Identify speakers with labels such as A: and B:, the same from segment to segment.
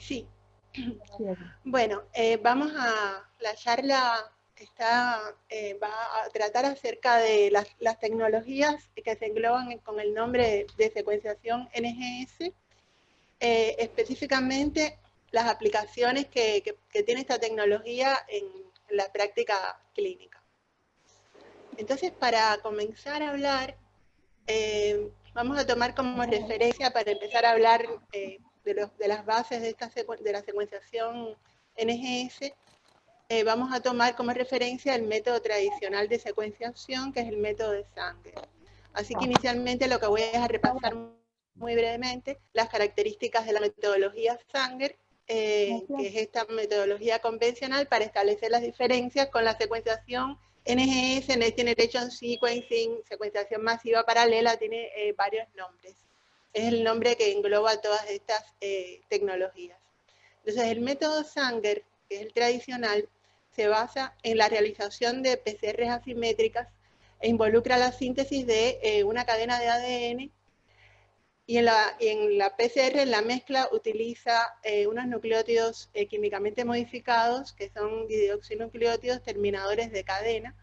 A: Sí.
B: Sí, aquí.
A: Bueno, la charla va a tratar acerca de las tecnologías que se engloban con el nombre de secuenciación NGS, específicamente las aplicaciones que tiene esta tecnología en la práctica clínica. Entonces, para comenzar a hablar, vamos a tomar como referencia para empezar a hablar de las bases de la secuenciación NGS. Vamos a tomar como referencia el método tradicional de secuenciación, que es el método de Sanger. Así que inicialmente lo que voy a es a repasar muy brevemente las características de la metodología Sanger, que es esta metodología convencional para establecer las diferencias con la secuenciación NGS, Next Generation Sequencing, secuenciación masiva paralela, tiene varios nombres. Es el nombre que engloba todas estas tecnologías. Entonces, el método Sanger, que es el tradicional, se basa en la realización de PCR asimétricas e involucra la síntesis de una cadena de ADN, y en la PCR, en la mezcla, utiliza unos nucleótidos químicamente modificados, que son dideoxinucleótidos terminadores de cadena,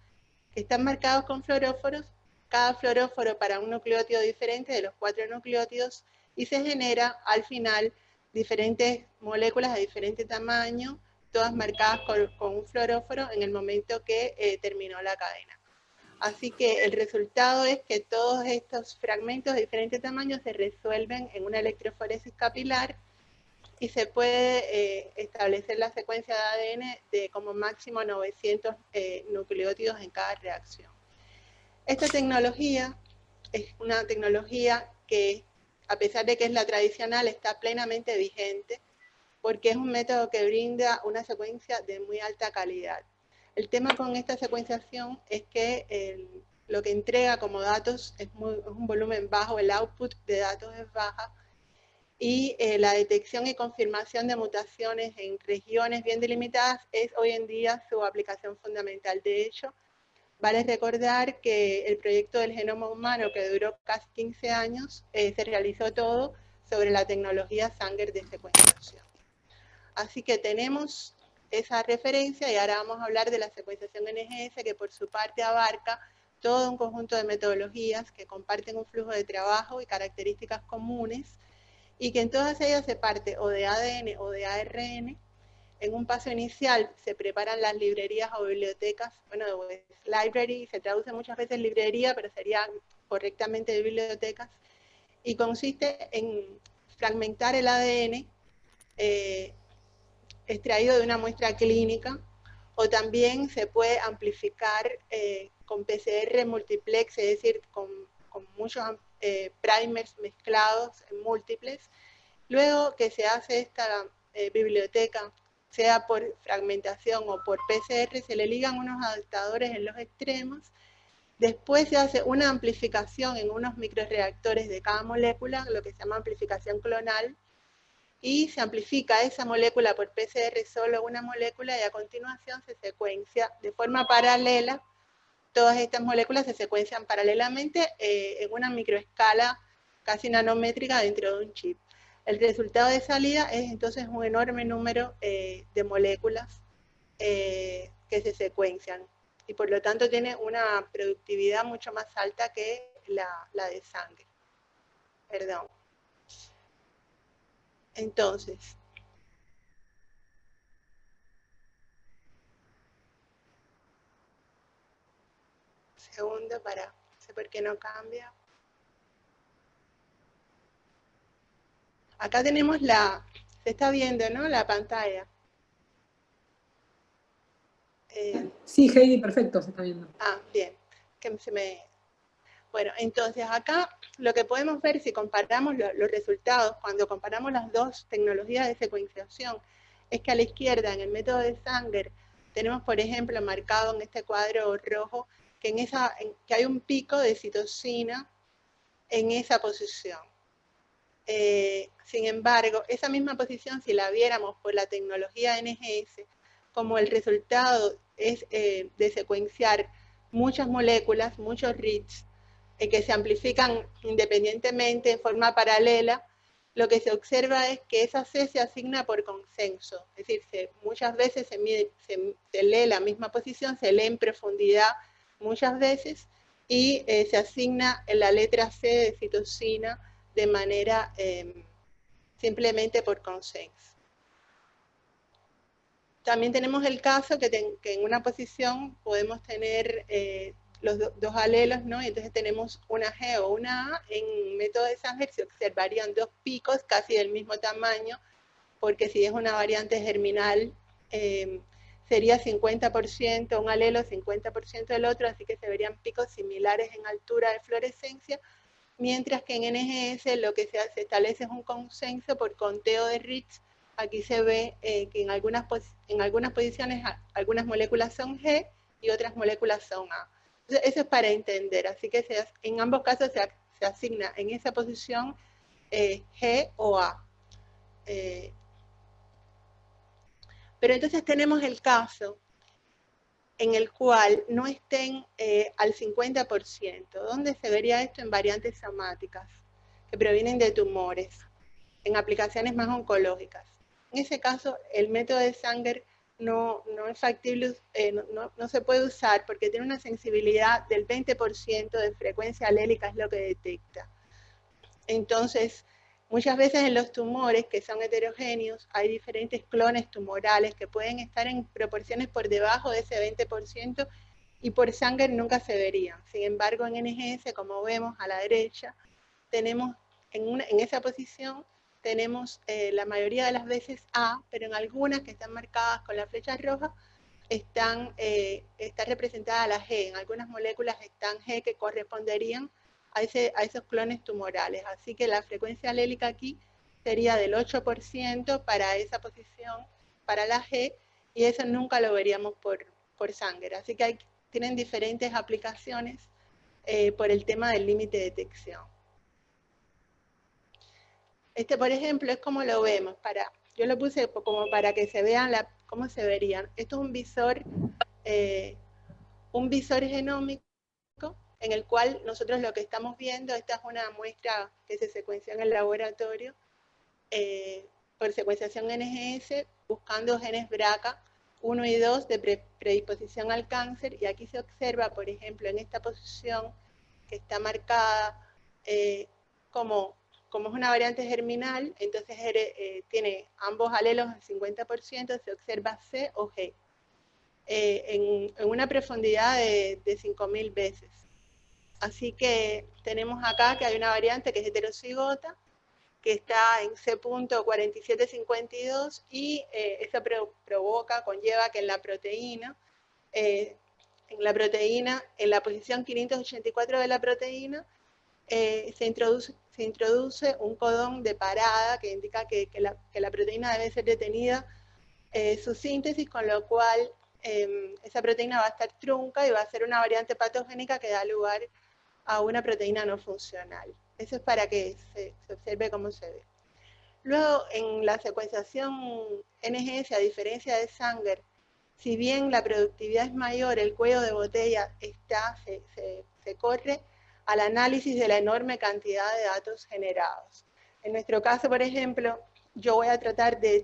A: que están marcados con fluoróforos, cada fluoróforo para un nucleótido diferente de los 4 nucleótidos, y se genera al final diferentes moléculas de diferente tamaño, todas marcadas con un fluoróforo en el momento que terminó la cadena. Así que el resultado es que todos estos fragmentos de diferentes tamaños se resuelven en una electroforesis capilar y se puede establecer la secuencia de ADN de como máximo 900 nucleótidos en cada reacción. Esta tecnología es una tecnología que, a pesar de que es la tradicional, está plenamente vigente porque es un método que brinda una secuencia de muy alta calidad. El tema con esta secuenciación es que lo que entrega como datos es un volumen bajo, el output de datos es baja, y la detección y confirmación de mutaciones en regiones bien delimitadas es hoy en día su aplicación fundamental. De hecho, vale recordar que el proyecto del genoma humano, que duró casi 15 años, se realizó todo sobre la tecnología Sanger de secuenciación. Así que tenemos esa referencia y ahora vamos a hablar de la secuenciación NGS, que por su parte abarca todo un conjunto de metodologías que comparten un flujo de trabajo y características comunes, y que en todas ellas se parte o de ADN o de ARN. En un paso inicial se preparan las librerías o bibliotecas, bueno, library se traduce muchas veces librería, pero sería correctamente bibliotecas, y consiste en fragmentar el ADN extraído de una muestra clínica, o también se puede amplificar con PCR multiplex, es decir, con muchos primers mezclados en múltiples. Luego que se hace esta biblioteca, sea por fragmentación o por PCR, se le ligan unos adaptadores en los extremos. Después se hace una amplificación en unos microreactores de cada molécula, lo que se llama amplificación clonal, y se amplifica esa molécula por PCR, solo una molécula, y a continuación se secuencia de forma paralela. Todas estas moléculas se secuencian paralelamente en una microescala casi nanométrica dentro de un chip. El resultado de salida es entonces un enorme número de moléculas que se secuencian, y por lo tanto tiene una productividad mucho más alta que la de Sanger. Perdón. Entonces, segundo para, no sé por qué no cambia. Acá tenemos se está viendo, ¿no? La pantalla.
B: Sí, Heidi, perfecto, se está viendo.
A: Bien. Bueno, entonces acá lo que podemos ver, si comparamos los resultados, cuando comparamos las dos tecnologías de secuenciación, es que a la izquierda, en el método de Sanger, tenemos, por ejemplo, marcado en este cuadro rojo, que hay un pico de citosina en esa posición. Sin embargo, esa misma posición, si la viéramos por la tecnología NGS, como el resultado es de secuenciar muchas moléculas, muchos reads, que se amplifican independientemente en forma paralela, lo que se observa es que esa C se asigna por consenso, es decir, muchas veces se lee la misma posición, se lee en profundidad muchas veces, y se asigna en la letra C de citosina de manera simplemente por consenso. También tenemos el caso que en una posición podemos tener los dos alelos, ¿no? Y entonces tenemos una G o una A. En método de Sanger se observarían dos picos casi del mismo tamaño, porque si es una variante germinal, sería 50% un alelo, 50% el otro, así que se verían picos similares en altura de fluorescencia, mientras que en NGS lo que se establece es un consenso por conteo de Ritz. Aquí se ve que en algunas posiciones algunas moléculas son G y otras moléculas son A. Entonces, eso es para entender, así que en ambos casos se asigna en esa posición G o A. Pero entonces tenemos el caso en el cual no estén al 50%. ¿Dónde se vería esto? En variantes somáticas que provienen de tumores, en aplicaciones más oncológicas. En ese caso, el método de Sanger no es factible, no se puede usar porque tiene una sensibilidad del 20% de frecuencia alélica, es lo que detecta. Entonces, muchas veces en los tumores que son heterogéneos hay diferentes clones tumorales que pueden estar en proporciones por debajo de ese 20% y por Sanger nunca se verían. Sin embargo, en NGS, como vemos a la derecha, tenemos en esa posición tenemos la mayoría de las veces A, pero en algunas que están marcadas con la flecha roja está representada la G. En algunas moléculas están G que corresponderían a esos clones tumorales. Así que la frecuencia alélica aquí sería del 8% para esa posición, para la G, y eso nunca lo veríamos por Sanger. Así que tienen diferentes aplicaciones por el tema del límite de detección. Este, por ejemplo, es como lo vemos. Yo lo puse como para que se vean cómo se verían. Esto es un visor genómico en el cual nosotros lo que estamos viendo, esta es una muestra que se secuenció en el laboratorio por secuenciación NGS, buscando genes BRCA 1 y 2 de predisposición al cáncer, y aquí se observa, por ejemplo, en esta posición que está marcada como es una variante germinal, entonces tiene ambos alelos al 50%, se observa C o G, en una profundidad de 5.000 veces. Así que tenemos acá que hay una variante que es heterocigota, que está en C.4752, y eso conlleva que en la proteína, en la posición 584 de la proteína, se introduce un codón de parada que indica que la proteína debe ser detenida su síntesis, con lo cual esa proteína va a estar trunca y va a ser una variante patogénica que da lugar a una proteína no funcional. Eso es para que se observe cómo se ve. Luego, en la secuenciación NGS, a diferencia de Sanger, si bien la productividad es mayor, el cuello de botella se corre al análisis de la enorme cantidad de datos generados. En nuestro caso, por ejemplo, yo voy a tratar de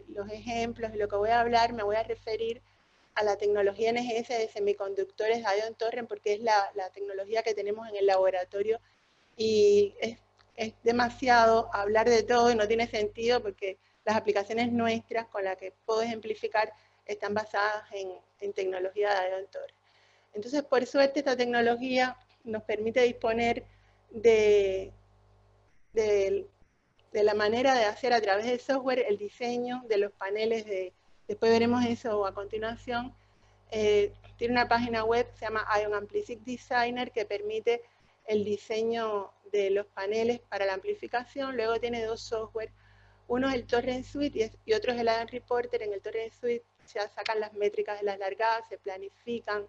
A: los ejemplos y lo que voy a hablar, me voy a referir a la tecnología NGS de semiconductores de ion torrent, porque es la tecnología que tenemos en el laboratorio, y es demasiado hablar de todo y no tiene sentido porque las aplicaciones nuestras con las que puedo ejemplificar están basadas en tecnología de ion torrent. Entonces, por suerte, esta tecnología nos permite disponer de la manera de hacer a través del software el diseño de los paneles después veremos eso a continuación. Tiene una página web, se llama Ion Amplicit Designer, que permite el diseño de los paneles para la amplificación. Luego tiene dos software, uno es el Torrent Suite y otro es el Ion Reporter. En el Torrent Suite se sacan las métricas de las largadas, se planifican,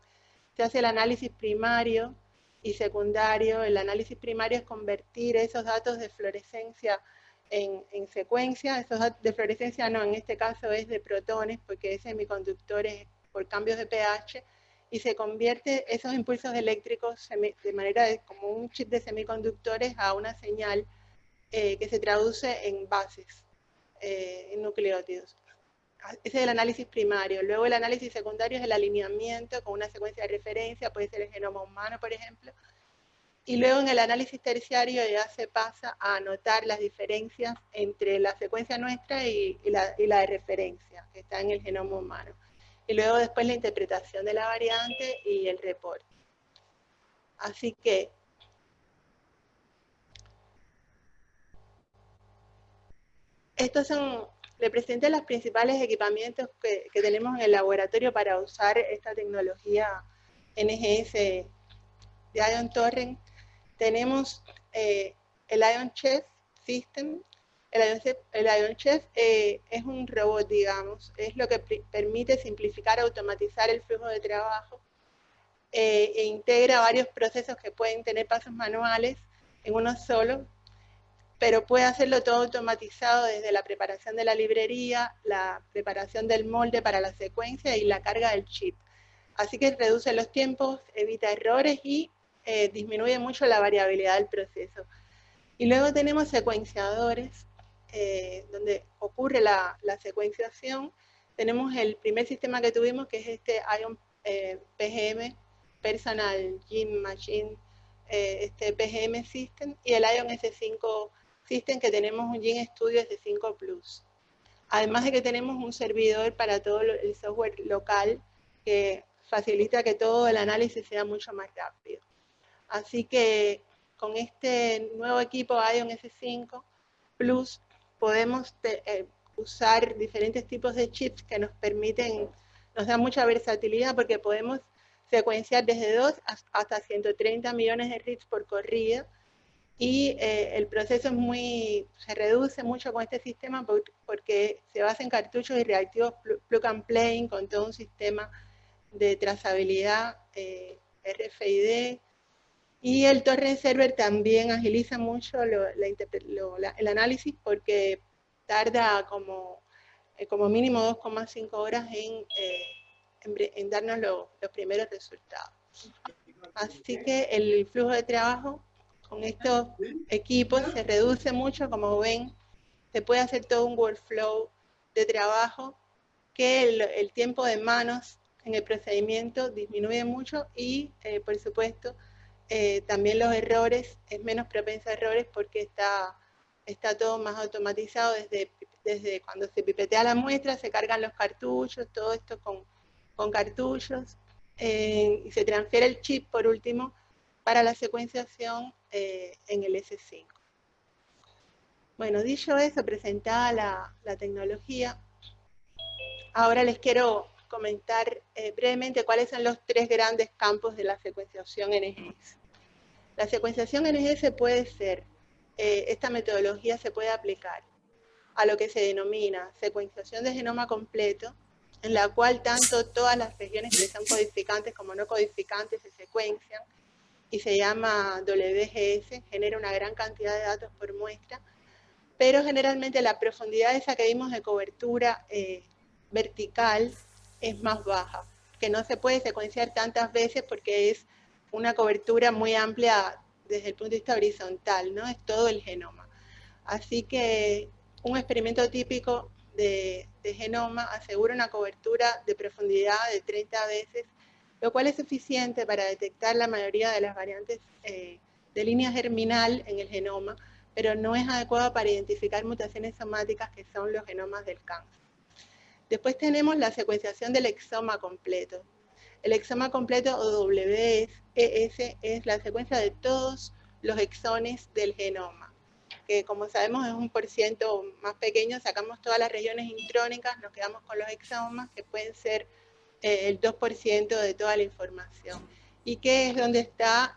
A: se hace el análisis primario y secundario. El análisis primario es convertir esos datos de fluorescencia en secuencia. Esos datos de fluorescencia no, en este caso es de protones, porque es semiconductores por cambios de pH, y se convierte esos impulsos eléctricos de manera como un chip de semiconductores a una señal que se traduce en bases, en nucleótidos. Ese es el análisis primario. Luego el análisis secundario es el alineamiento con una secuencia de referencia, puede ser el genoma humano, por ejemplo. Y luego en el análisis terciario ya se pasa a anotar las diferencias entre la secuencia nuestra y la de referencia, que está en el genoma humano. Y luego después la interpretación de la variante y el reporte. Así que estos son, le presenté los principales equipamientos que tenemos en el laboratorio para usar esta tecnología NGS de Ion Torrent. Tenemos el Ion Chef System. El Ion Chef es un robot, digamos, es lo que permite simplificar, automatizar el flujo de trabajo e integra varios procesos que pueden tener pasos manuales en uno solo, pero puede hacerlo todo automatizado desde la preparación de la librería, la preparación del molde para la secuencia y la carga del chip. Así que reduce los tiempos, evita errores y disminuye mucho la variabilidad del proceso. Y luego tenemos secuenciadores, donde ocurre la secuenciación. Tenemos el primer sistema que tuvimos, que es este Ion PGM, Personal Gene Machine, este PGM System, y el Ion S5 System, que tenemos un Gene Studio S5 Plus. Además de que tenemos un servidor para todo el software local, que facilita que todo el análisis sea mucho más rápido. Así que con este nuevo equipo Ion S5 Plus podemos usar diferentes tipos de chips que nos permiten, nos dan mucha versatilidad porque podemos secuenciar desde 2 hasta 130 millones de reads por corrida, y el proceso es se reduce mucho con este sistema porque se basa en cartuchos y reactivos plug and play con todo un sistema de trazabilidad RFID, y el Torrent Server también agiliza mucho el análisis porque tarda como mínimo 2,5 horas en darnos los primeros resultados. Así que el flujo de trabajo con estos equipos se reduce mucho, como ven, se puede hacer todo un workflow de trabajo que el tiempo de manos en el procedimiento disminuye mucho y, por supuesto, también los errores, es menos propenso a errores porque está todo más automatizado desde cuando se pipetea la muestra, se cargan los cartuchos, todo esto con cartuchos, y se transfiere el chip, por último, para la secuenciación en el S5. Bueno, dicho eso, presentada la tecnología, ahora les quiero comentar brevemente cuáles son los 3 grandes campos de la secuenciación NGS. La secuenciación NGS puede ser, esta metodología se puede aplicar a lo que se denomina secuenciación de genoma completo, en la cual tanto todas las regiones que son codificantes como no codificantes se secuencian, y se llama WGS, genera una gran cantidad de datos por muestra, pero generalmente la profundidad esa que vimos de cobertura vertical es más baja, que no se puede secuenciar tantas veces porque es una cobertura muy amplia desde el punto de vista horizontal, ¿no? Es todo el genoma. Así que un experimento típico de genoma asegura una cobertura de profundidad de 30 veces, lo cual es suficiente para detectar la mayoría de las variantes de línea germinal en el genoma, pero no es adecuado para identificar mutaciones somáticas que son los genomas del cáncer. Después tenemos la secuenciación del exoma completo. El exoma completo, o WES, es la secuencia de todos los exones del genoma, que como sabemos es un % más pequeño, sacamos todas las regiones intrónicas, nos quedamos con los exomas, que pueden ser el 2% de toda la información, y que es donde está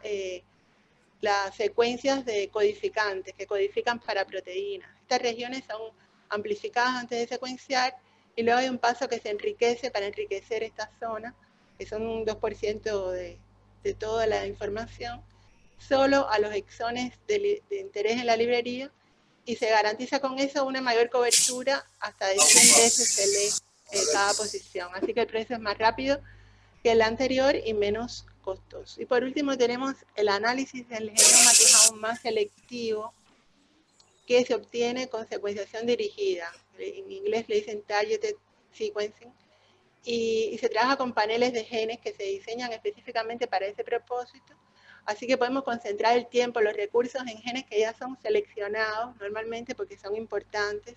A: las secuencias de codificantes, que codifican para proteínas. Estas regiones son amplificadas antes de secuenciar, y luego hay un paso que se enriquece para enriquecer esta zona, que son un 2% de toda la información, solo a los exones de interés en la librería, y se garantiza con eso una mayor cobertura, hasta de 100 veces se lee cada posición. Así que el proceso es más rápido que el anterior y menos costoso. Y por último tenemos el análisis del genoma, que es aún más selectivo, que se obtiene con secuenciación dirigida. En inglés le dicen targeted sequencing. Y se trabaja con paneles de genes que se diseñan específicamente para ese propósito. Así que podemos concentrar el tiempo, los recursos en genes que ya son seleccionados normalmente porque son importantes.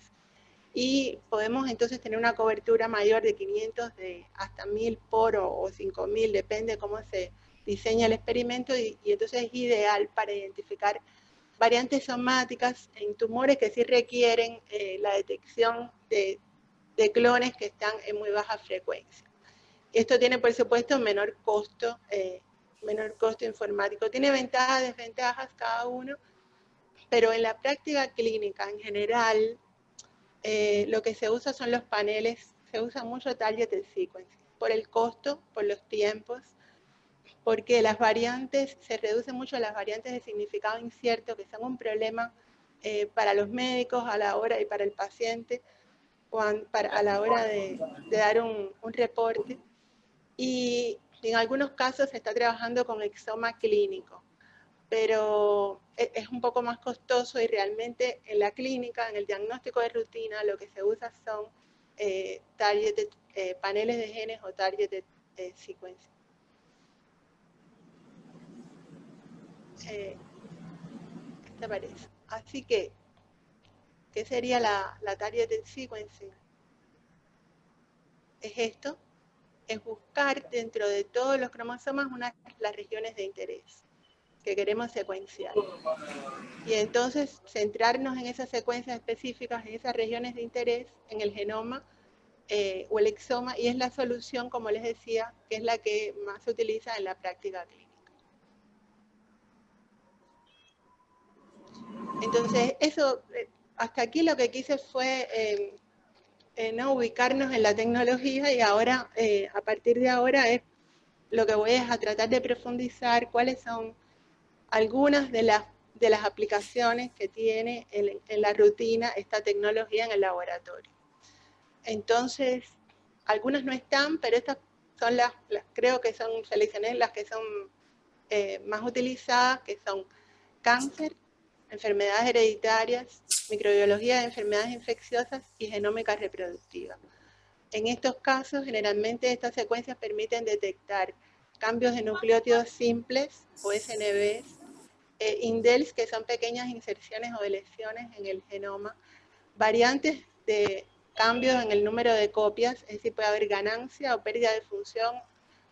A: Y podemos entonces tener una cobertura mayor de 500 hasta 1000 por o 5000, depende de cómo se diseña el experimento, y entonces es ideal para identificar variantes somáticas en tumores que sí requieren la detección de clones que están en muy baja frecuencia. Esto tiene, por supuesto, menor costo informático. Tiene ventajas, desventajas cada uno, pero en la práctica clínica en general, lo que se usa son los paneles, se usa mucho targeted sequencing, por el costo, por los tiempos, porque las variantes, se reducen mucho las variantes de significado incierto, que son un problema para los médicos a la hora y para el paciente, a la hora de dar un reporte. Y en algunos casos se está trabajando con exoma clínico, pero es un poco más costoso, y realmente en la clínica, en el diagnóstico de rutina, lo que se usa son paneles de genes o targeted sequencing. ¿Qué te parece? Así que, ¿qué sería la targeted sequencing? Es esto, es buscar dentro de todos los cromosomas las regiones de interés que queremos secuenciar. Y entonces centrarnos en esas secuencias específicas, en esas regiones de interés, en el genoma o el exoma, y es la solución, como les decía, que es la que más se utiliza en la práctica clínica. Entonces, eso, hasta aquí lo que quise fue no ubicarnos en la tecnología, y ahora, a partir de ahora, lo que voy es a tratar de profundizar cuáles son algunas de las aplicaciones que tiene en la rutina esta tecnología en el laboratorio. Entonces, algunas no están, pero estas son creo que son, seleccioné las que son más utilizadas, que son cáncer, enfermedades hereditarias, microbiología de enfermedades infecciosas y genómica reproductiva. En estos casos, generalmente estas secuencias permiten detectar cambios de nucleótidos simples o SNVs, indels, que son pequeñas inserciones o lesiones en el genoma, variantes de cambios en el número de copias, es decir, puede haber ganancia o pérdida de función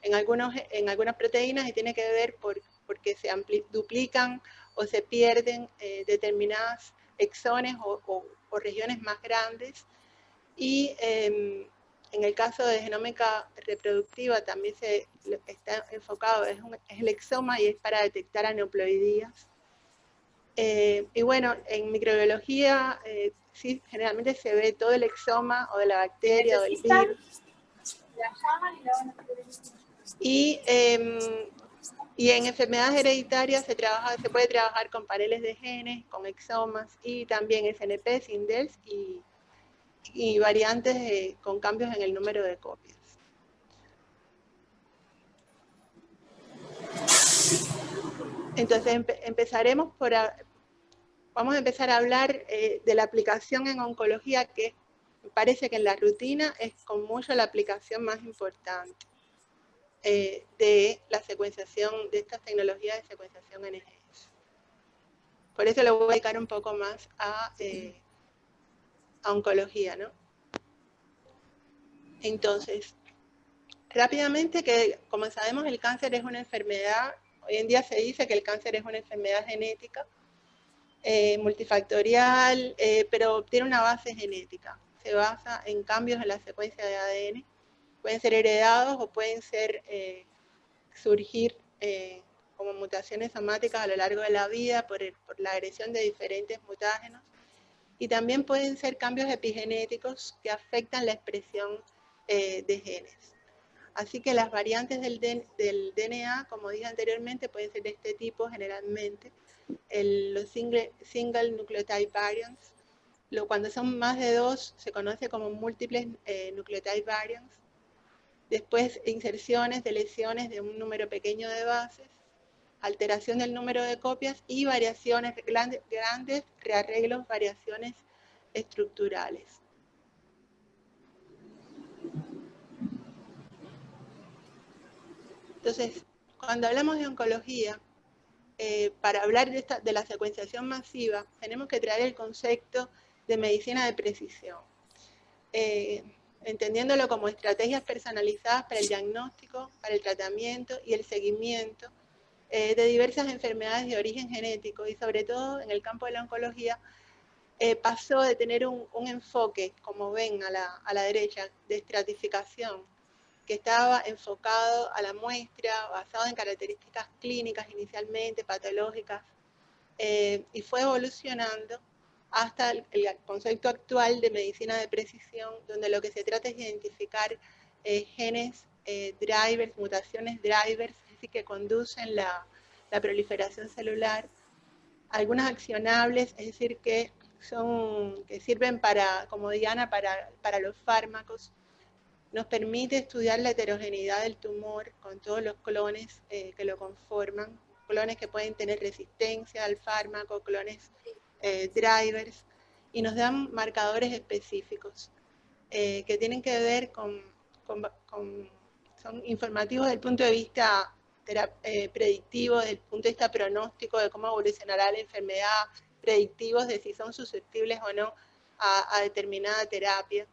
A: en algunas proteínas, y tiene que ver porque se duplican o se pierden determinadas exones o regiones más grandes. Y en el caso de genómica reproductiva también está enfocado, es el exoma, y es para detectar aneuploidías. Y bueno, en microbiología sí, generalmente se ve todo el exoma o de la bacteria o del virus. Y en enfermedades hereditarias se puede trabajar con paneles de genes, con exomas, y también SNPs, indels y variantes con cambios en el número de copias. Entonces vamos a empezar a hablar de la aplicación en oncología, que me parece que en la rutina es con mucho la aplicación más importante de la secuenciación, de estas tecnologías de secuenciación NGS. Por eso le voy a dedicar un poco más a oncología, ¿no? Entonces, rápidamente, que como sabemos, el cáncer es una enfermedad. Hoy en día se dice que el cáncer es una enfermedad genética, multifactorial, pero tiene una base genética. Se basa en cambios en la secuencia de ADN. Pueden ser heredados o pueden surgir como mutaciones somáticas a lo largo de la vida por la agresión de diferentes mutágenos. Y también pueden ser cambios epigenéticos que afectan la expresión de genes. Así que las variantes del DNA, como dije anteriormente, pueden ser de este tipo generalmente. Los single nucleotide variants, cuando son más de 2, se conoce como múltiples nucleotide variants. Después, inserciones de lesiones de un número pequeño de bases. alteración del número de copias y variaciones, grandes rearreglos, variaciones estructurales. Entonces, cuando hablamos de oncología, para hablar de la secuenciación masiva, tenemos que traer el concepto de medicina de precisión, entendiéndolo como estrategias personalizadas para el diagnóstico, para el tratamiento y el seguimiento de diversas enfermedades de origen genético, y sobre todo en el campo de la oncología, pasó de tener un enfoque, como ven a la derecha, de estratificación, que estaba enfocado a la muestra, basado en características clínicas inicialmente, patológicas, y fue evolucionando hasta el concepto actual de medicina de precisión, donde lo que se trata es identificar genes, drivers, mutaciones drivers, es decir, que conducen la proliferación celular, algunas accionables, es decir, que sirven como diana para los fármacos. Nos permite estudiar la heterogeneidad del tumor con todos los clones que lo conforman, clones que pueden tener resistencia al fármaco, clones drivers, y nos dan marcadores específicos que tienen que ver son informativos desde el punto de vista predictivo, desde el punto de vista pronóstico de cómo evolucionará la enfermedad, predictivos de si son susceptibles o no a determinada terapia.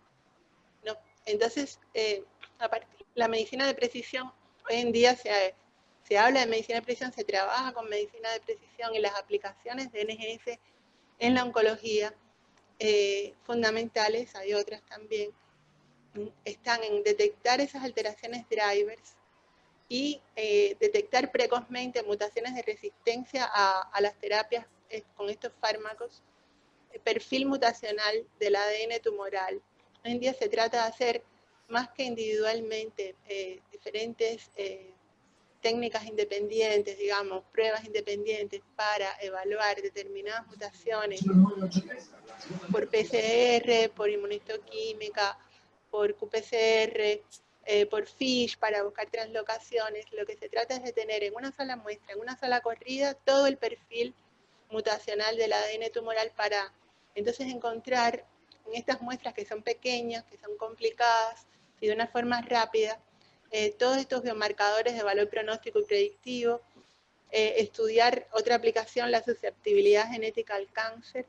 A: ¿No? Entonces, la medicina de precisión, hoy en día se habla de medicina de precisión, se trabaja con medicina de precisión, y las aplicaciones de NGS en la oncología fundamentales, hay otras también, están en detectar esas alteraciones drivers y detectar precozmente mutaciones de resistencia a las terapias con estos fármacos, perfil mutacional del ADN tumoral. Hoy en día se trata de hacer, más que individualmente, diferentes técnicas independientes, digamos, pruebas independientes para evaluar determinadas mutaciones por PCR, por inmunistoquímica, por qPCR, por FISH, para buscar translocaciones. Lo que se trata es de tener en una sola muestra, en una sola corrida, todo el perfil mutacional del ADN tumoral para entonces encontrar en estas muestras que son pequeñas, que son complicadas y de una forma rápida, todos estos biomarcadores de valor pronóstico y predictivo, estudiar otra aplicación, la susceptibilidad genética al cáncer.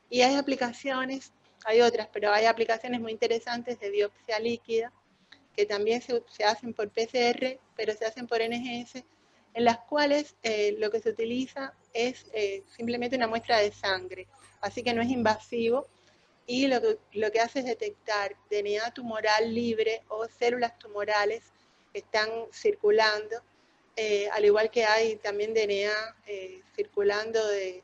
A: Y hay aplicaciones, hay otras, pero hay aplicaciones muy interesantes de biopsia líquida, que también se hacen por PCR, pero se hacen por NGS, en las cuales lo que se utiliza es simplemente una muestra de sangre, así que no es invasivo, y lo que hace es detectar DNA tumoral libre o células tumorales que están circulando, al igual que hay también DNA circulando de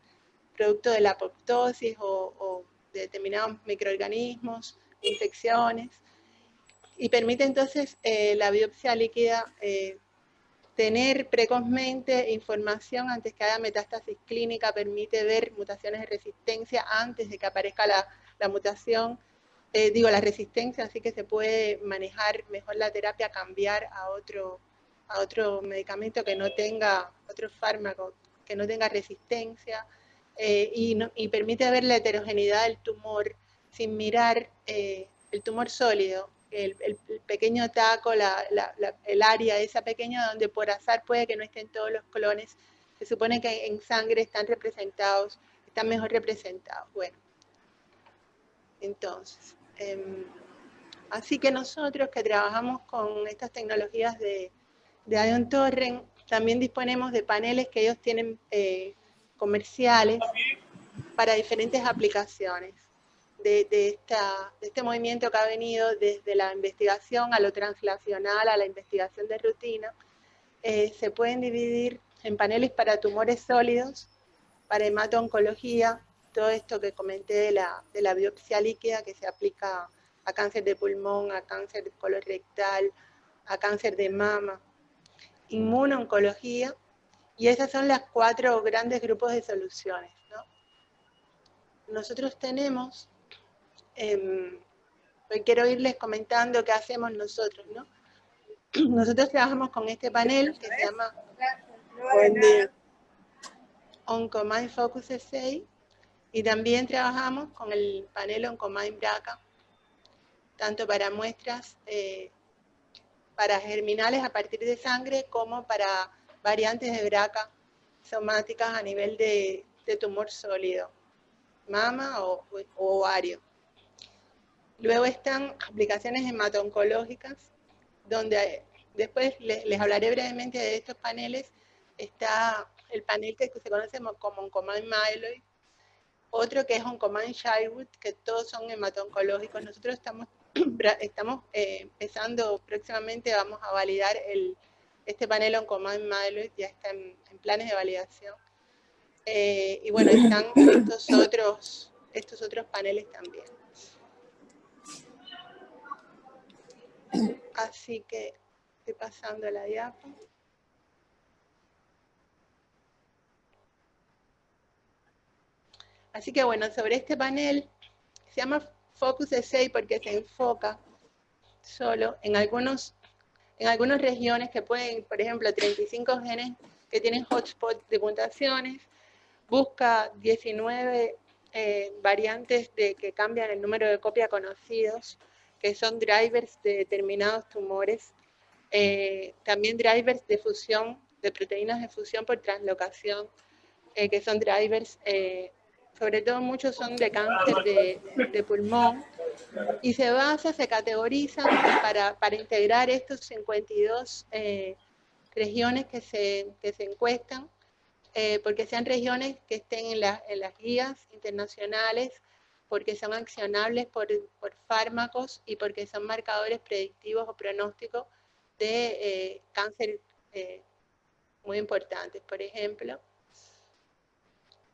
A: producto de la apoptosis o de determinados microorganismos, infecciones, y permite entonces la biopsia líquida tener precozmente información antes que haya metástasis clínica, permite ver mutaciones de resistencia antes de que aparezca la mutación, la resistencia, así que se puede manejar mejor la terapia, cambiar a otro medicamento que no tenga, otro fármaco que no tenga resistencia, y permite ver la heterogeneidad del tumor sin mirar el tumor sólido, el pequeño taco, el área esa pequeña donde por azar puede que no estén todos los clones. Se supone que en sangre están representados, están mejor representados. Bueno, entonces, así que nosotros que trabajamos con estas tecnologías de Ion Torrent, también disponemos de paneles que ellos tienen comerciales para diferentes aplicaciones de este movimiento que ha venido desde la investigación a lo translacional, a la investigación de rutina. Se pueden dividir en paneles para tumores sólidos, para hemato-oncología, todo esto que comenté de la biopsia líquida que se aplica a cáncer de pulmón, a cáncer colorectal, a cáncer de mama, inmuno-oncología, y esas son las 4 grandes grupos de soluciones, ¿no? Nosotros tenemos, hoy quiero irles comentando qué hacemos nosotros, ¿no? Nosotros trabajamos con este panel que se llama Buen día. OncoMind Focus 6 y también trabajamos con el panel OncoMind BRCA, tanto para muestras para germinales a partir de sangre como para variantes de BRCA somáticas a nivel de tumor sólido, mama o ovario. Luego están aplicaciones hemato-oncológicas, donde después les hablaré brevemente de estos paneles. Está el panel que se conoce como OncoMind Myeloid, otro que es OncoMind Childhood, que todos son hemato-oncológicos. Nosotros estamos empezando próximamente, vamos a validar este panel OncoMind Myeloid, ya está en planes de validación. Y bueno, están estos otros paneles también. Así que estoy pasando la diapo. Así que bueno, sobre este panel, se llama Focus 6 porque se enfoca solo en algunas regiones que pueden, por ejemplo, 35 genes que tienen hotspot de mutaciones, busca 19 variantes que cambian el número de copia conocidos, que son drivers de determinados tumores, también drivers de fusión, de proteínas de fusión por translocación, que son drivers, sobre todo muchos son de cáncer de pulmón, y se categorizan para integrar estos 52 regiones que se encuestan, porque sean regiones que estén en las guías internacionales, porque son accionables por fármacos y porque son marcadores predictivos o pronósticos de cáncer muy importantes. Por ejemplo,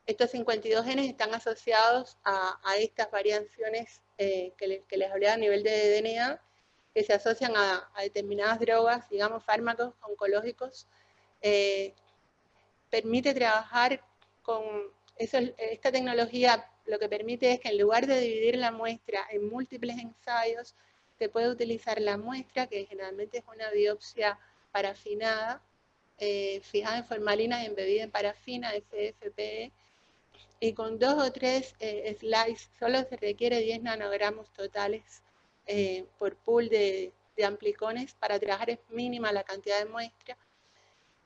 A: estos 52 genes están asociados a estas variaciones que les hablé a nivel de DNA, que se asocian a determinadas drogas, digamos fármacos oncológicos. Permite trabajar con eso. Esta tecnología lo que permite es que en lugar de dividir la muestra en múltiples ensayos, se puede utilizar la muestra, que generalmente es una biopsia parafinada, fijada en formalina y embebida en parafina, FFPE, y con 2 o 3 slides solo se requiere 10 nanogramos totales por pool de amplicones. Para trabajar es mínima la cantidad de muestra,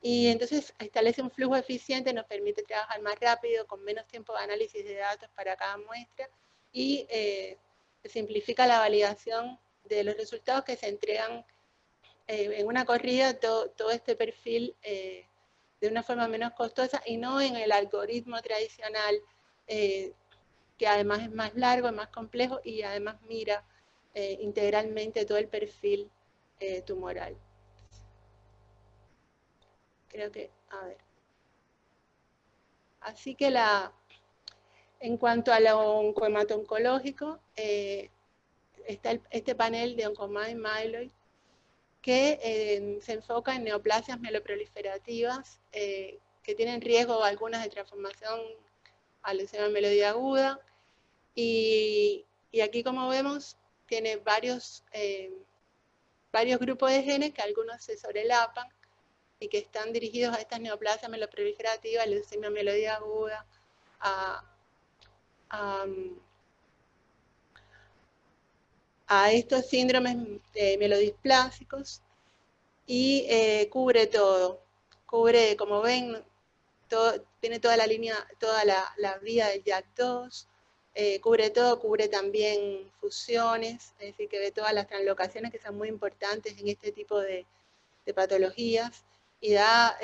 A: y entonces establece un flujo eficiente, nos permite trabajar más rápido, con menos tiempo de análisis de datos para cada muestra, y simplifica la validación de los resultados que se entregan en una corrida, todo este perfil de una forma menos costosa, y no en el algoritmo tradicional, que además es más largo, es más complejo, y además mira integralmente todo el perfil tumoral. Creo que, a ver. Así que en cuanto a lo oncohemato-oncológico, está este panel de OncoMind Myeloid, que se enfoca en neoplasias mieloproliferativas que tienen riesgo algunas de transformación a leucemia mieloide aguda, y aquí, como vemos, tiene varios grupos de genes que algunos se sobrelapan y que están dirigidos a estas neoplasias mieloproliferativas, leucemia mieloide aguda, a estos síndromes mielodisplásicos, y cubre todo. Cubre, como ven, tiene toda la línea, toda la vía del JAK2, cubre todo, cubre también fusiones, es decir, que ve todas las translocaciones que son muy importantes en este tipo de patologías, y da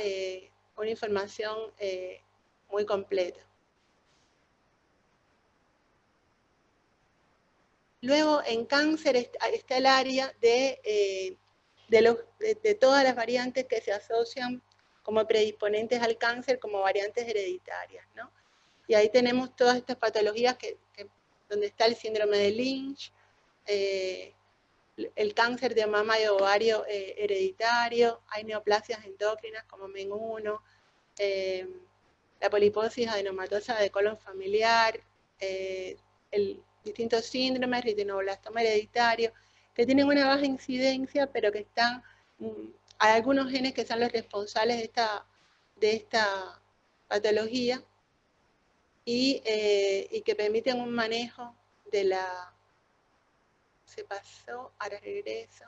A: una información muy completa. Luego, en cáncer está el área de todas las variantes que se asocian como predisponentes al cáncer, como variantes hereditarias, ¿no? Y ahí tenemos todas estas patologías donde está el síndrome de Lynch, el cáncer de mama y ovario hereditario, hay neoplasias endocrinas como MEN1, la poliposis adenomatosa de colon familiar, distintos síndromes, retinoblastoma hereditario, que tienen una baja incidencia, pero que hay algunos genes que son los responsables de esta patología y que permiten un manejo de la... Se pasó, ahora regreso.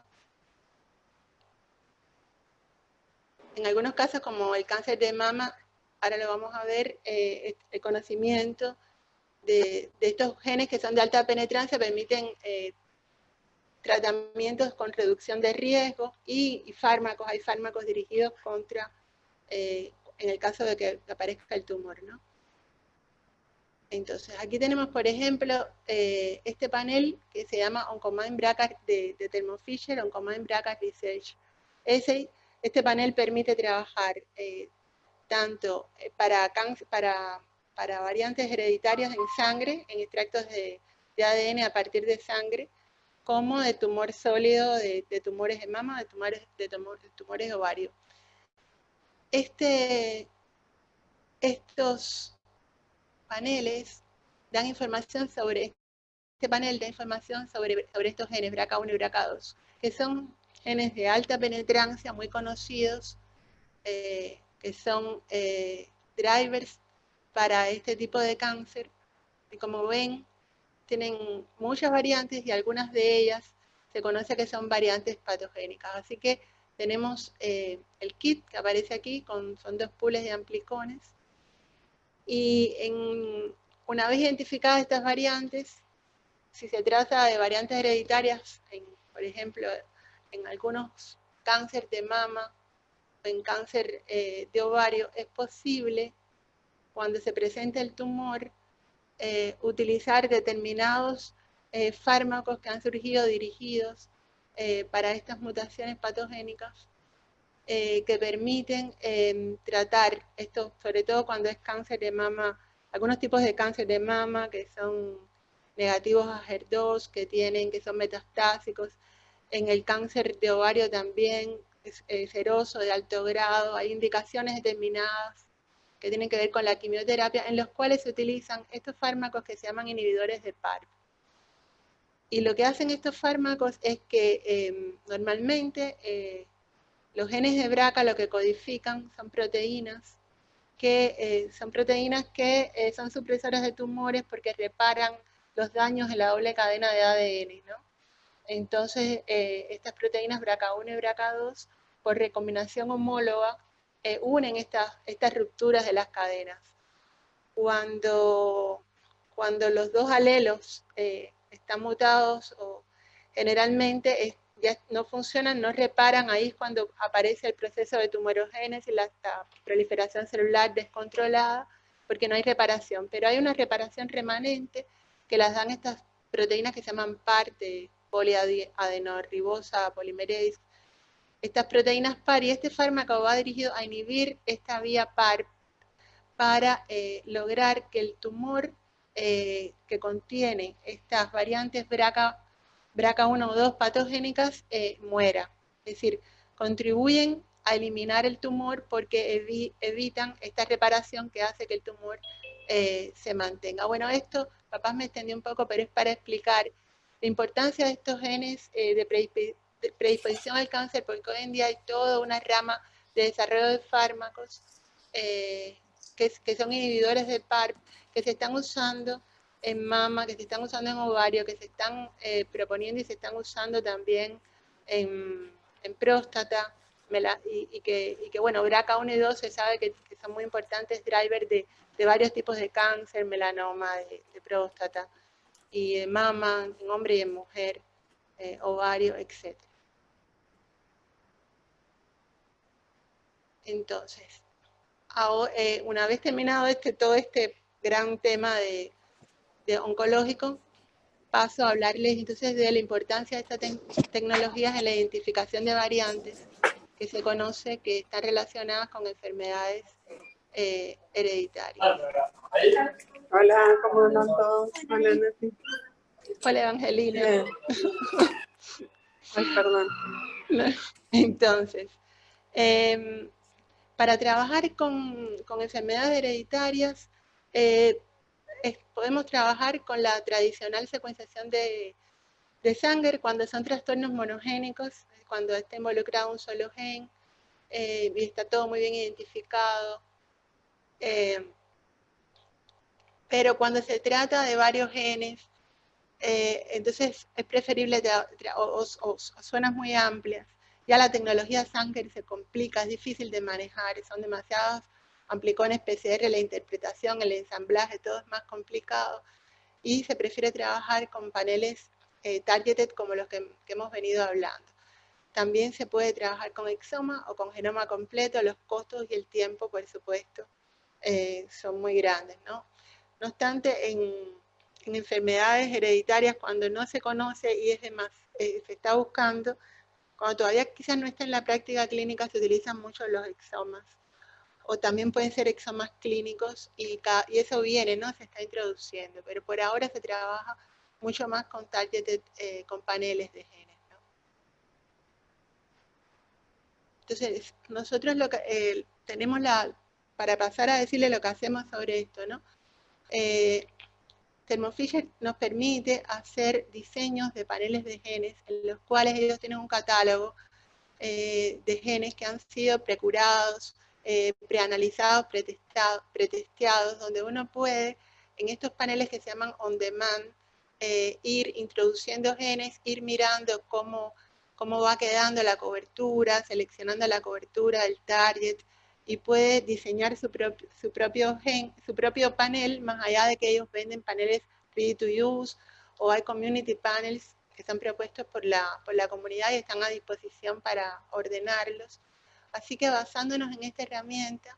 A: En algunos casos, como el cáncer de mama, ahora lo vamos a ver, el conocimiento de estos genes que son de alta penetrancia permiten tratamientos con reducción de riesgo y fármacos. Hay fármacos dirigidos contra, en el caso de que aparezca el tumor, ¿no? Entonces, aquí tenemos, por ejemplo, este panel que se llama Oncomine BRCA de Thermo Fisher, Oncomine BRCA Research. Este panel permite trabajar tanto para variantes hereditarias en sangre, en extractos de ADN a partir de sangre, como de tumor sólido, de tumores de mama, de tumores de ovario. Estos paneles dan información sobre, este panel da información sobre estos genes BRCA1 y BRCA2, que son genes de alta penetrancia, muy conocidos, que son drivers para este tipo de cáncer, y como ven, tienen muchas variantes y algunas de ellas se conoce que son variantes patogénicas. Así que tenemos el kit que aparece aquí, son 2 pools de amplicones, y una vez identificadas estas variantes, si se trata de variantes hereditarias, por ejemplo, en algunos cánceres de mama o en cáncer de ovario, es posible, cuando se presenta el tumor, utilizar determinados fármacos que han surgido dirigidos para estas mutaciones patogénicas que permiten tratar esto, sobre todo cuando es cáncer de mama, algunos tipos de cáncer de mama que son negativos a HER2, que son metastásicos. En el cáncer de ovario también, seroso de alto grado, hay indicaciones determinadas que tienen que ver con la quimioterapia, en los cuales se utilizan estos fármacos que se llaman inhibidores de PARP. Y lo que hacen estos fármacos es que normalmente los genes de BRCA lo que codifican son proteínas que son supresoras de tumores porque reparan los daños en la doble cadena de ADN, ¿no? Entonces, estas proteínas BRCA1 y BRCA2, por recombinación homóloga, unen estas rupturas de las cadenas. Cuando los 2 alelos están mutados, o generalmente ya no funcionan, no reparan, ahí es cuando aparece el proceso de tumorogénesis, la proliferación celular descontrolada, porque no hay reparación. Pero hay una reparación remanente que las dan estas proteínas que se llaman PAR, de poliadenorribosa polimerase. Estas proteínas PAR, y este fármaco va dirigido a inhibir esta vía PAR para lograr que el tumor que contiene estas variantes BRCA1 o 2 patogénicas muera. Es decir, contribuyen a eliminar el tumor porque evitan esta reparación que hace que el tumor se mantenga. Bueno, esto, papás me extendí un poco, pero es para explicar la importancia de estos genes de predisposición al cáncer, porque hoy en día hay toda una rama de desarrollo de fármacos que son inhibidores de PARP, que se están usando en mama, que se están usando en ovario, que se están proponiendo y se están usando también en próstata, y que bueno, BRCA1 y 2 se sabe que son muy importantes drivers de varios tipos de cáncer, melanoma, de próstata, y de mama, en hombre y en mujer, ovario, etc. Entonces, una vez terminado todo este gran tema de oncológico, paso a hablarles entonces de la importancia de estas tecnologías en la identificación de variantes que se conoce que están relacionadas con enfermedades hereditarias.
C: Hola, ¿cómo andan todos? Hola, Nati.
A: Hola, Evangelina.
C: Ay, perdón.
A: Entonces, para trabajar con enfermedades hereditarias, podemos trabajar con la tradicional secuenciación de sangre cuando son trastornos monogénicos, cuando está involucrado un solo gen. y está todo muy bien identificado. Pero cuando se trata de varios genes, entonces es preferible, o zonas muy amplias. Ya la tecnología Sanger se complica, es difícil de manejar, son demasiados amplicones PCR, la interpretación, el ensamblaje, todo es más complicado. Y se prefiere trabajar con paneles targeted como los que hemos venido hablando. También se puede trabajar con exoma o con genoma completo, los costos y el tiempo, por supuesto, son muy grandes, ¿no? No obstante, en enfermedades hereditarias, cuando no se conoce y se está buscando, cuando todavía quizás no está en la práctica clínica, se utilizan mucho los exomas. O también pueden ser exomas clínicos y eso viene, ¿no? Se está introduciendo, pero por ahora se trabaja mucho más con targeted, con paneles de genes, ¿no? Entonces, nosotros tenemos para pasar a decirle lo que hacemos sobre esto, ¿no? Thermo Fisher nos permite hacer diseños de paneles de genes en los cuales ellos tienen un catálogo de genes que han sido precurados, preanalizados, pretesteados, donde uno puede, en estos paneles que se llaman on demand, ir introduciendo genes, ir mirando cómo va quedando la cobertura, seleccionando la cobertura del target, y puede diseñar su propio panel, más allá de que ellos venden paneles ready to use, o hay community panels que están propuestos por la comunidad y están a disposición para ordenarlos. Así que basándonos en esta herramienta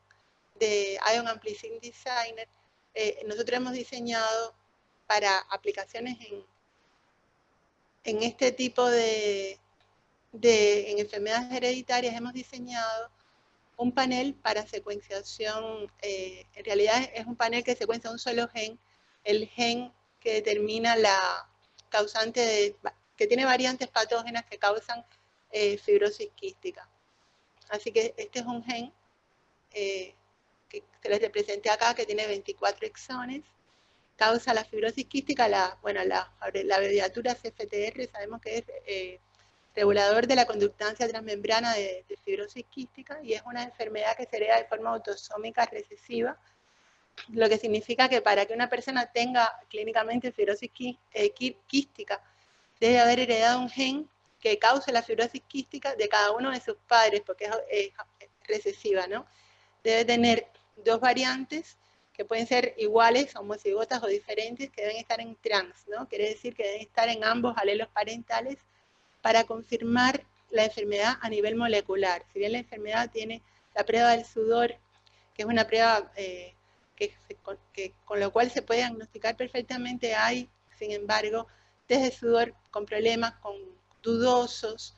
A: de Ion Amplicin Designer, nosotros hemos diseñado para aplicaciones en este tipo en enfermedades hereditarias, hemos diseñado un panel para secuenciación. En realidad es un panel que secuencia un solo gen, el gen que determina la causante que tiene variantes patógenas que causan fibrosis quística. Así que este es un gen que se les representé acá, que tiene 24 exones, causa la fibrosis quística, la abreviatura CFTR, sabemos que es regulador de la conductancia transmembrana de fibrosis quística, y es una enfermedad que se hereda de forma autosómica recesiva, lo que significa que para que una persona tenga clínicamente fibrosis quística, debe haber heredado un gen que cause la fibrosis quística de cada uno de sus padres, porque es recesiva, ¿no? Debe tener dos variantes que pueden ser iguales, homocigotas o diferentes, que deben estar en trans, ¿no? Quiere decir que deben estar en ambos alelos parentales para confirmar la enfermedad a nivel molecular. Si bien la enfermedad tiene la prueba del sudor, que es una prueba con lo cual se puede diagnosticar perfectamente, hay, sin embargo, test de sudor con problemas, con dudosos,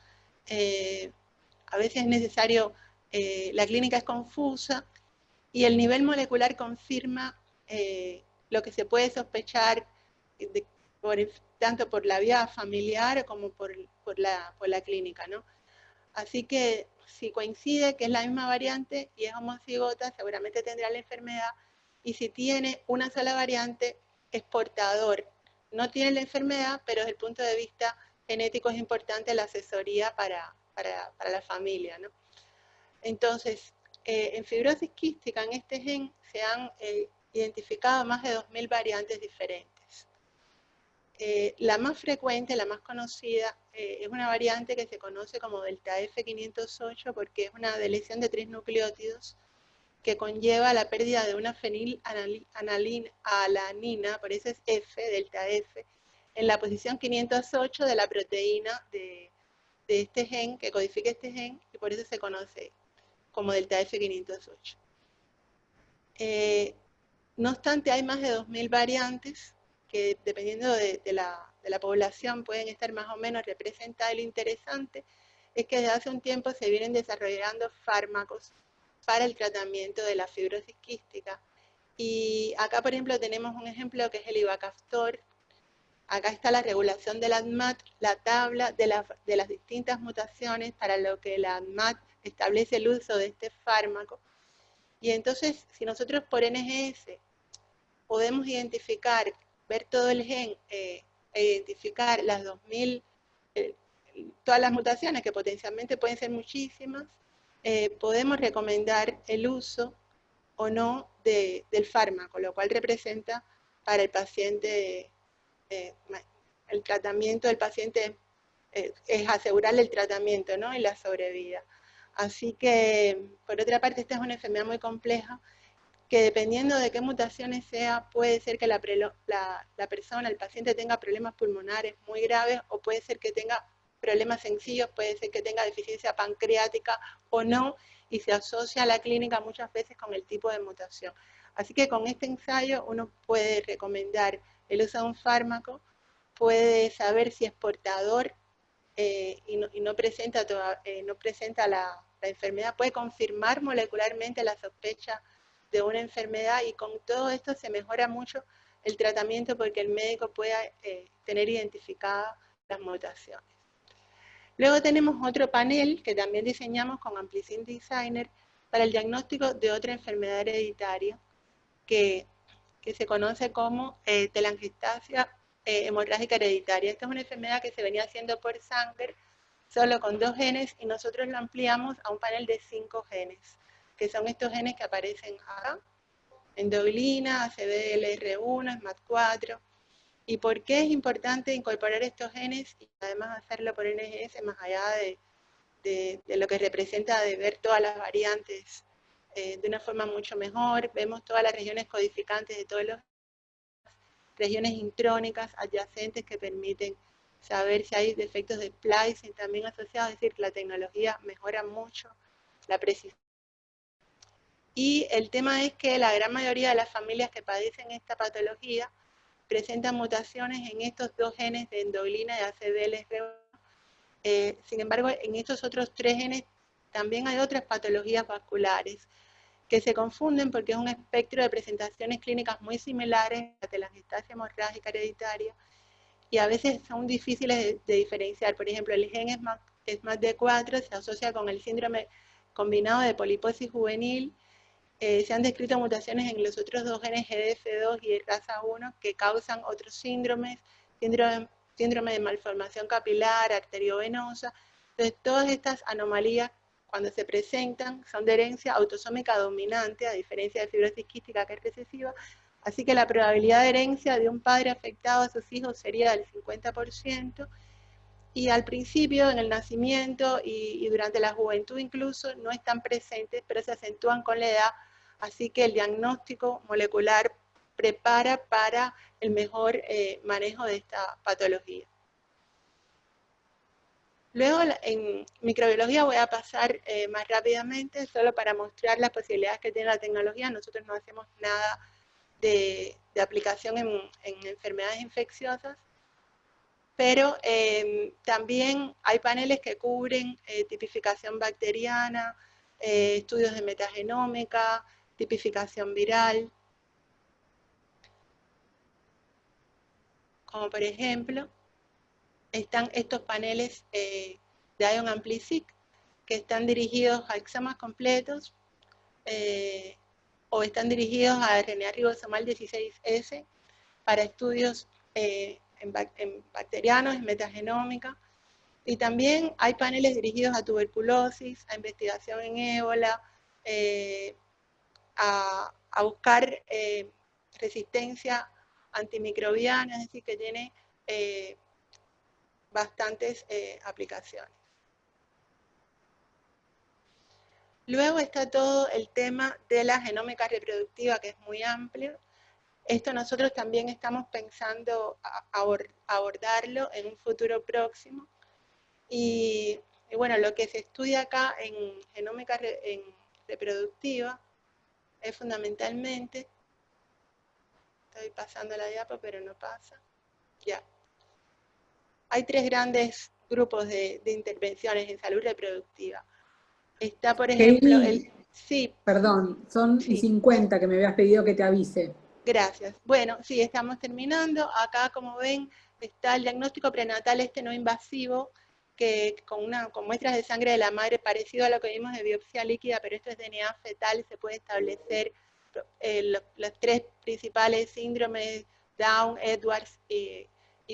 A: a veces es necesario, la clínica es confusa, y el nivel molecular confirma lo que se puede sospechar tanto por la vía familiar como por la clínica, ¿no? Así que si coincide que es la misma variante y es homocigota, seguramente tendrá la enfermedad, y si tiene una sola variante, es portador. No tiene la enfermedad, pero desde el punto de vista genético es importante la asesoría para la familia, ¿no? Entonces, en fibrosis quística, en este gen, se han identificado más de 2000 variantes diferentes. La más frecuente, la más conocida, es una variante que se conoce como delta F508, porque es una deleción de 3 nucleótidos que conlleva la pérdida de una fenilalanina, por eso es F, delta F, en la posición 508 de la proteína de este gen, que codifica este gen, y por eso se conoce como delta F508. No obstante, hay más de 2000 variantes que, dependiendo de la población, pueden estar más o menos representadas. Y lo interesante es que desde hace un tiempo se vienen desarrollando fármacos para el tratamiento de la fibrosis quística. Y acá, por ejemplo, tenemos un ejemplo que es el ivacaftor. Acá está la regulación del ADMAT, la tabla de las distintas mutaciones para lo que la ADMAT establece el uso de este fármaco. Y entonces, si nosotros por NGS podemos identificar, ver todo el gen, e identificar las 2000, todas las mutaciones, que potencialmente pueden ser muchísimas, podemos recomendar el uso o no del fármaco, lo cual representa para el paciente, el tratamiento del paciente es asegurarle el tratamiento, ¿no? Y la sobrevida. Así que, por otra parte, esta es una enfermedad muy compleja que dependiendo de qué mutaciones sea, puede ser que la persona, el paciente tenga problemas pulmonares muy graves o puede ser que tenga problemas sencillos, puede ser que tenga deficiencia pancreática o no, y se asocia a la clínica muchas veces con el tipo de mutación. Así que con este ensayo uno puede recomendar el uso de un fármaco, puede saber si es portador y no presenta la enfermedad, puede confirmar molecularmente la sospecha de una enfermedad, y con todo esto se mejora mucho el tratamiento porque el médico pueda tener identificadas las mutaciones. Luego tenemos otro panel que también diseñamos con Amplicin Designer para el diagnóstico de otra enfermedad hereditaria que se conoce como telangiectasia hemorrágica hereditaria. Esta es una enfermedad que se venía haciendo por Sanger, solo con 2 genes, y nosotros lo ampliamos a un panel de 5 genes, que son estos genes que aparecen acá: endoglina, ACVLR1, SMAD4. ¿Y por qué es importante incorporar estos genes y además hacerlo por NGS, más allá de lo que representa de ver todas las variantes de una forma mucho mejor? Vemos todas las regiones codificantes de todas las regiones intrónicas adyacentes que permiten saber si hay defectos de splicing también asociados, es decir, la tecnología mejora mucho la precisión. Y el tema es que la gran mayoría de las familias que padecen esta patología presentan mutaciones en estos 2 genes de endoglina y ACVLR1. Sin embargo, en estos otros 3 genes también hay otras patologías vasculares que se confunden porque es un espectro de presentaciones clínicas muy similares a la telangiectasia hemorrágica hereditaria, y a veces son difíciles de diferenciar. Por ejemplo, el gen SMAD4 se asocia con el síndrome combinado de poliposis juvenil. Se han descrito mutaciones en los otros 2 genes GDF2 y RASA1 que causan otros síndromes, síndrome de malformación capilar, arteriovenosa. Entonces, todas estas anomalías, cuando se presentan, son de herencia autosómica dominante, a diferencia de fibrosis quística, que es recesiva. Así que la probabilidad de herencia de un padre afectado a sus hijos sería del 50%, y al principio, en el nacimiento y durante la juventud incluso, no están presentes, pero se acentúan con la edad, así que el diagnóstico molecular prepara para el mejor manejo de esta patología. Luego, en microbiología voy a pasar más rápidamente, solo para mostrar las posibilidades que tiene la tecnología. Nosotros no hacemos nada de aplicación en enfermedades infecciosas, pero también hay paneles que cubren tipificación bacteriana, estudios de metagenómica, tipificación viral, como por ejemplo, están estos paneles de Ion AmpliSeq, que están dirigidos a exomas completos, o están dirigidos a RNA ribosomal 16S para estudios en bacterianos, en metagenómica. Y también hay paneles dirigidos a tuberculosis, a investigación en ébola, a buscar resistencia antimicrobiana, es decir, que tiene bastantes aplicaciones. Luego está todo el tema de la genómica reproductiva, que es muy amplio. Esto nosotros también estamos pensando abordarlo en un futuro próximo. Y bueno, lo que se estudia acá en genómica reproductiva es fundamentalmente, estoy pasando la diapo pero no pasa, ya. Hay 3 grandes grupos de intervenciones en salud reproductiva. Está, por ejemplo, sí.
B: Perdón, son
A: sí.
B: 50 que me habías pedido que te avise.
A: Gracias. Bueno, sí, estamos terminando. Acá, como ven, está el diagnóstico prenatal no invasivo, que con muestras de sangre de la madre, parecido a lo que vimos de biopsia líquida, pero esto es DNA fetal, se puede establecer los 3 principales síndromes, Down, Edwards y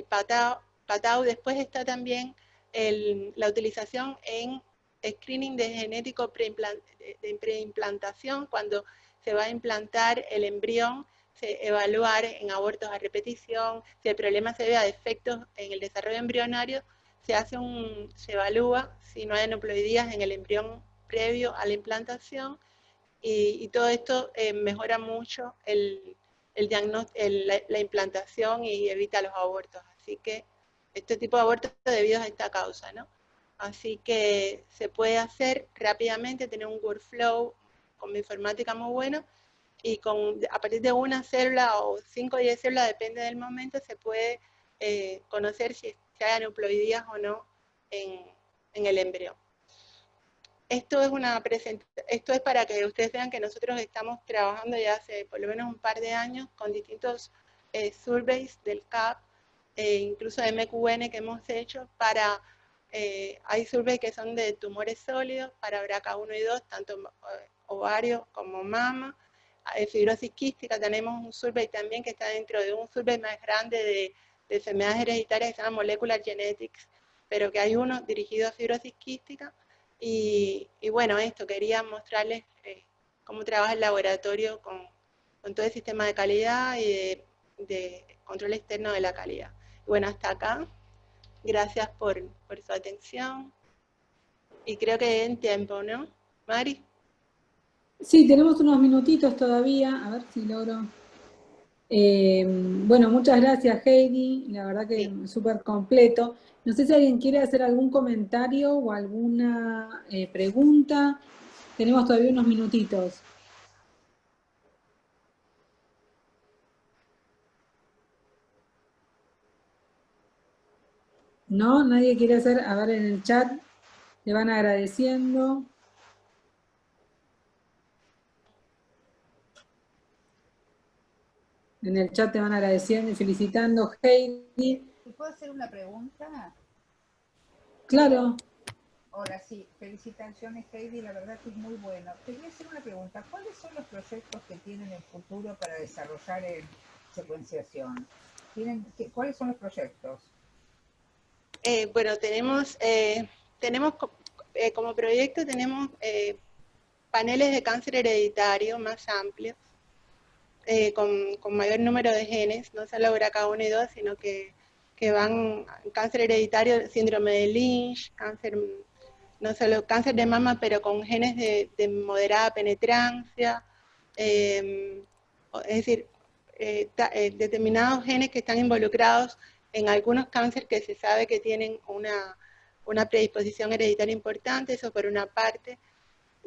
A: Patau. Después está también la utilización en screening de genético de preimplantación, cuando se va a implantar el embrión, evaluar en abortos a repetición, si el problema se ve a defectos en el desarrollo embrionario, se evalúa si no hay aneuploidías en el embrión previo a la implantación, y todo esto mejora mucho la implantación y evita los abortos. Así que este tipo de abortos debido a esta causa, ¿no? Así que se puede hacer rápidamente, tener un workflow con informática muy bueno, y a partir de una célula o 5 o 10 células, depende del momento, se puede conocer si hay aneuploidías o no en el embrión. Esto es para que ustedes vean que nosotros estamos trabajando ya hace por lo menos un par de años con distintos surveys del CAP, incluso de MQN que hemos hecho hay surveys que son de tumores sólidos para BRCA1 y 2, tanto ovario como mama. Fibrosis quística, tenemos un survey también que está dentro de un survey más grande de enfermedades hereditarias que se llama Molecular Genetics, pero que hay uno dirigido a fibrosis quística. Y bueno, quería mostrarles cómo trabaja el laboratorio con todo el sistema de calidad y de control externo de la calidad. Y bueno, hasta acá. Gracias por su atención. Y creo que en tiempo, ¿no? Mari.
B: Sí, tenemos unos minutitos todavía, a ver si logro. Bueno, muchas gracias, Heidi, la verdad que
A: Sí.
B: súper completo. No sé si alguien quiere hacer algún comentario o alguna pregunta. Tenemos todavía unos minutitos. ¿No? ¿Nadie quiere hacer? A ver, en el chat le van agradeciendo. En el chat te van agradeciendo y felicitando, Heidi.
D: ¿Puedo hacer una pregunta?
B: Claro.
D: Ahora sí, felicitaciones, Heidi, la verdad que es muy bueno. Quería hacer una pregunta. ¿Cuáles son los proyectos que tienen en el futuro para desarrollar en secuenciación? ¿Cuáles son los proyectos?
A: Bueno, tenemos como proyecto paneles de cáncer hereditario más amplios, con mayor número de genes, no solo BRCA1 y 2, sino que van cáncer hereditario, síndrome de Lynch, no solo cáncer de mama, pero con genes de moderada penetrancia, es decir, determinados genes que están involucrados en algunos cánceres que se sabe que tienen una predisposición hereditaria importante, eso por una parte.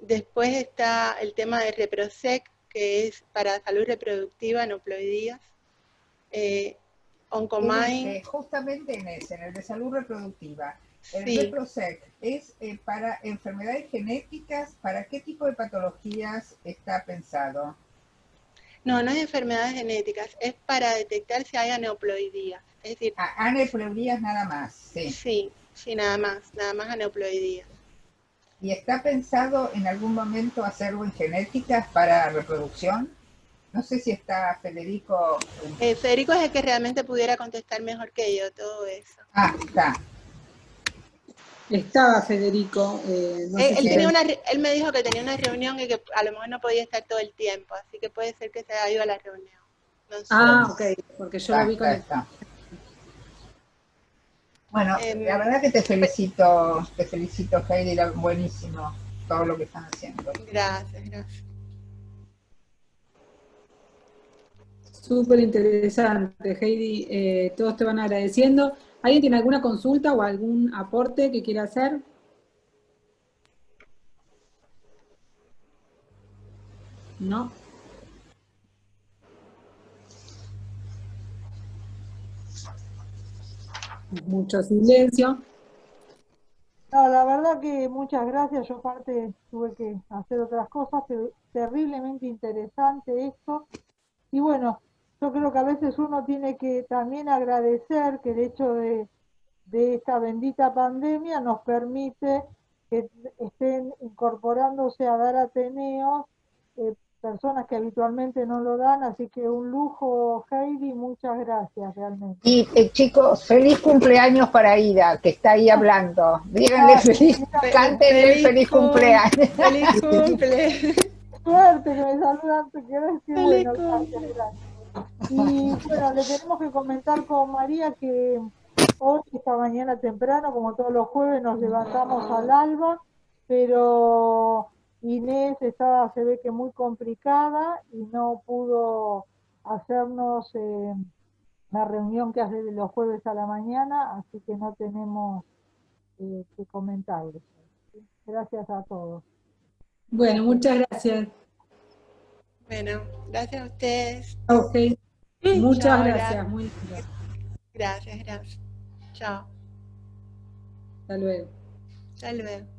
A: Después está el tema de ReproSec, que es para salud reproductiva, aneuploidías. Oncomine.
D: Justamente en el de salud reproductiva. El
A: Sí.
D: ReproSec es para enfermedades genéticas. ¿Para qué tipo de patologías está pensado?
A: No, no es enfermedades genéticas, es para detectar si hay aneuploidías. Es decir,
D: aneuploidías nada más, sí.
A: Sí, nada más aneuploidías.
D: ¿Y está pensado en algún momento hacerlo en genéticas para reproducción? No sé si está Federico.
A: Federico es el que realmente pudiera contestar mejor que yo todo eso.
D: Está.
B: Estaba Federico. No sé si
A: él me dijo que tenía una reunión y que a lo mejor no podía estar todo el tiempo, así que puede ser que se haya ido a la reunión. No sé.
B: Ok, porque yo lo vi con
D: está. Bueno, la verdad que te felicito, Heidi, buenísimo todo lo que están haciendo.
A: Gracias.
B: Súper interesante, Heidi. Todos te van agradeciendo. ¿Alguien tiene alguna consulta o algún aporte que quiera hacer? ¿No? Mucho silencio.
E: No, la verdad que muchas gracias. Yo aparte tuve que hacer otras cosas, pero terriblemente interesante esto. Y bueno, yo creo que a veces uno tiene que también agradecer que el hecho de esta bendita pandemia nos permite que estén incorporándose a dar Ateneos personas que habitualmente no lo dan, así que un lujo, Heidi, muchas gracias realmente.
D: Y chicos, feliz cumpleaños para Ida, que está ahí hablando. Díganle feliz, cántenle feliz cumpleaños.
A: ¡Feliz cumple!
E: Suerte que me saludan, qué
A: ¡Feliz
E: bueno,
A: cumple!
E: gracias. Y bueno, le tenemos que comentar con María que hoy, esta mañana temprano, como todos los jueves, nos levantamos al alba, pero Inés estaba, se ve que muy complicada y no pudo hacernos la reunión que hace de los jueves a la mañana, así que no tenemos que comentarles. Gracias a todos.
B: Bueno, muchas gracias.
A: Bueno, gracias a ustedes.
B: Ok, muchas
A: Chao,
B: gracias. Muy linda.
A: gracias. Chao.
B: Hasta luego.
A: Hasta luego.